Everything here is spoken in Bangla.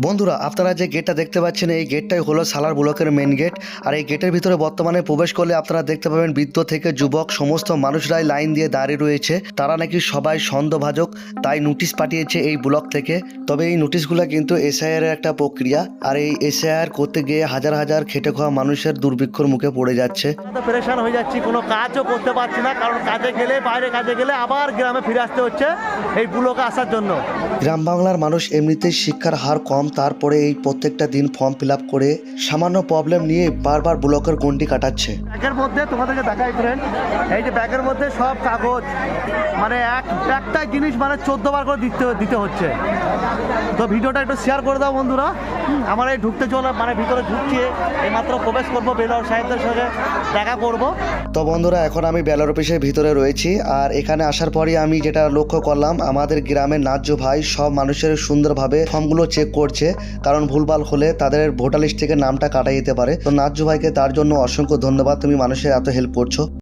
বন্ধুরা, আপনারা যে গেটটা দেখতে পাচ্ছেন এই গেটটাই হলো সালার ব্লকের মেন গেট। আর এই গেটের ভিতরে বর্তমানে প্রবেশ করলে আপনারা দেখতে পাবেন বৃদ্ধ থেকে যুবক সমস্ত মানুষরাই লাইন দিয়ে দাঁড়িয়ে রয়েছে। তারা নাকি সবাই সন্দেহভাজন, তাই নোটিশ পাঠিয়েছে এই ব্লক থেকে। তবে এই নোটিশগুলো কিন্তু এসআইআর এর একটা প্রক্রিয়া, আর এই এসআইআর করতে গিয়ে হাজার হাজার খেটে খাওয়া মানুষের দুর্ভিক্ষর মুখে পড়ে যাচ্ছে। পরেশান হয়ে যাচ্ছি, কোনো কাজও করতে পারছি না, কারণ কাজে গেলে বাইরে কাজে গেলে আবার গ্রামে ফিরে আসতে হচ্ছে এই ব্লকে আসার জন্য। গ্রাম বাংলার মানুষ এমনিতেই শিক্ষার হার কম, তারপরে এই প্রত্যেকটা দিন ফর্ম ফিল আপ করে সামান্য প্রবলেম নিয়ে বারবার ব্লকের গন্ডি কাটাচ্ছে। ব্যাগের মধ্যে তোমাদেরকে দেখাই ফ্রেন্ড, এই যে ব্যাগের মধ্যে সব কাগজ, মানে একটা জিনিস মানে 14 বার করে দিতে হচ্ছে। তো ভিডিওটা একটু শেয়ার করে দাও বন্ধুরা। আমার এই ঢুকতে চলে মানে ভিতরে ঢুকছে, এইমাত্র প্রবেশ করবো, বেলর সাহেবদের সঙ্গে দেখা করব। তো বন্ধুরা, এখন আমি ব্যালট অফিসের ভিতরে রয়েছি। আর এখানে আসার পরে আমি যেটা লক্ষ্য করলাম, আমাদের গ্রামের ন্যায্য ভাই সব মানুষের সুন্দরভাবে ফর্মগুলো চেক করছে, কারণ ভুলভাল হলে তাদের ভোটার লিস্ট থেকে নামটা কাটা যেতে পারে। তো ন্যায্য ভাইকে তার জন্য অসংখ্য ধন্যবাদ, তুমি মানুষের এত হেল্প করছো।